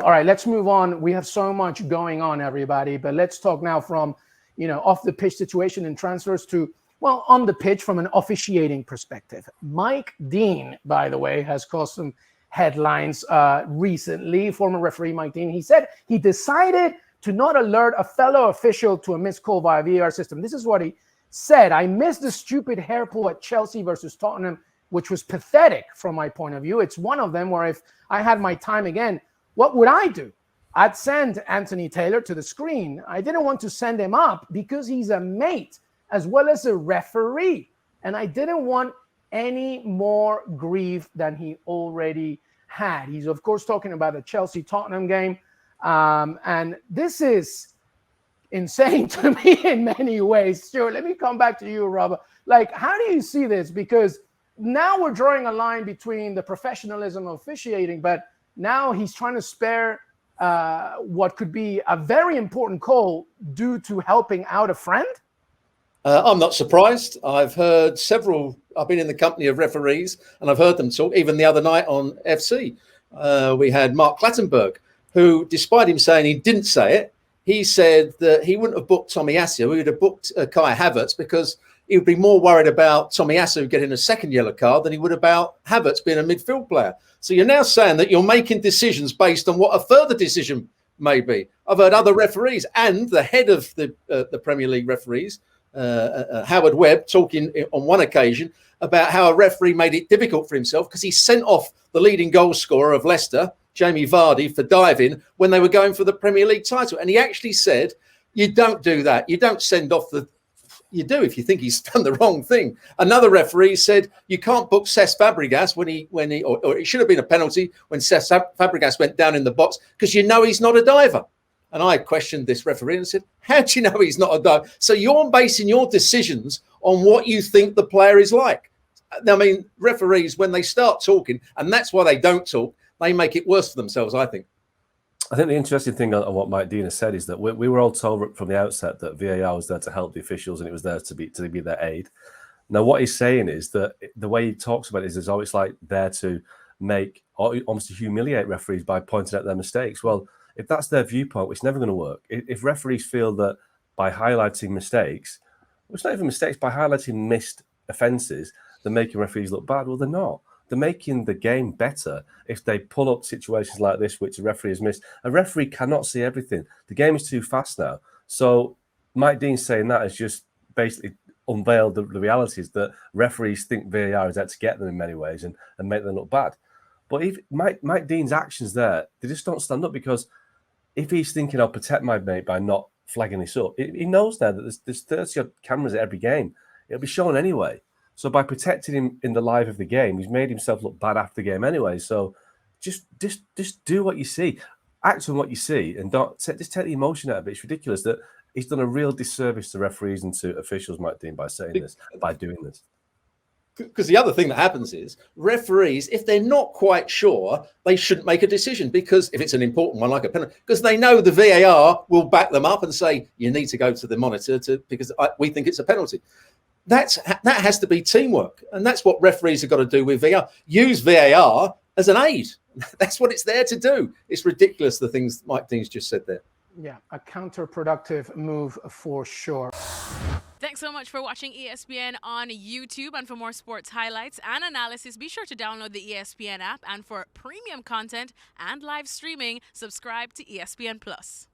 All right, let's move on. We have so much going on, everybody, but let's talk now from, off the pitch situation and transfers to, well, on the pitch from an officiating perspective. Mike Dean, by the way, has caused some headlines recently. Former referee Mike Dean, he said he decided to not alert a fellow official to a missed call via VAR system. This is what he said. I missed the stupid hair pull at Chelsea versus Tottenham, which was pathetic from my point of view. It's one of them where if I had my time again, what would I do? I'd send Anthony Taylor to the screen. I didn't want to send him up because he's a mate as well as a referee. And I didn't want any more grief than he already had. He's, of course, talking about the Chelsea-Tottenham game. And this is insane to me in many ways. Stewart, let me come back to you, Robert. Like, how do you see this? Because now we're drawing a line between the professionalism of officiating, but now he's trying to spare what could be a very important call due to helping out a friend? I'm not surprised. I've been in the company of referees, and I've heard them talk. Even the other night on FC, we had Mark Clattenburg, who, despite him saying he didn't say it, he said that he wouldn't have booked Tommy Asu. He would have booked Kai Havertz because he would be more worried about Tommy Asu getting a second yellow card than he would about Havertz being a midfield player. So you're now saying that you're making decisions based on what a further decision may be. I've heard other referees and the head of the Premier League referees, Howard Webb, talking on one occasion about how a referee made it difficult for himself because he sent off the leading goal scorer of Leicester, Jamie Vardy, for diving when they were going for the Premier League title. And he actually said, you don't do that. You don't send off you do if you think he's done the wrong thing. Another referee said you can't book Cesc Fabregas or it should have been a penalty when Cesc Fabregas went down in the box because he's not a diver. And I questioned this referee and said, how do you know he's not a diver? So you're basing your decisions on what you think the player is like. I mean, referees, when they start talking, and that's why they don't talk, they make it worse for themselves, I think. I think the interesting thing on what Mike Dean has said is that we were all told from the outset that VAR was there to help the officials and it was there to be their aid. Now, what he's saying is that the way he talks about it is always like there to make or almost to humiliate referees by pointing out their mistakes. Well, if that's their viewpoint, it's never going to work. If referees feel that by highlighting mistakes, well, it's not even mistakes, by highlighting missed offences, they're making referees look bad. Well, they're not. They're making the game better if they pull up situations like this, which a referee has missed. A referee cannot see everything. The game is too fast now. So Mike Dean saying that has just basically unveiled the realities that referees think VAR is out to get them in many ways and make them look bad. But if Mike Dean's actions there, they just don't stand up, because if he's thinking, I'll protect my mate by not flagging this up, he knows now that there's 30 odd cameras at every game. It'll be shown anyway. So by protecting him in the live of the game, he's made himself look bad after the game anyway. So just do what you see, act on what you see, and just take the emotion out of it. It's ridiculous that he's done a real disservice to referees and to officials, Mike Dean, by doing this. Because the other thing that happens is referees, if they're not quite sure, they shouldn't make a decision, because if it's an important one like a penalty, because they know the VAR will back them up and say you need to go to the monitor because we think it's a penalty. That has to be teamwork, and that's what referees have got to do with VAR. Use VAR as an aid. That's what it's there to do. It's ridiculous, the things Mike Dean's just said there. Yeah, a counterproductive move for sure. Thanks so much for watching ESPN on YouTube. And for more sports highlights and analysis, be sure to download the ESPN app. And for premium content and live streaming, subscribe to ESPN Plus.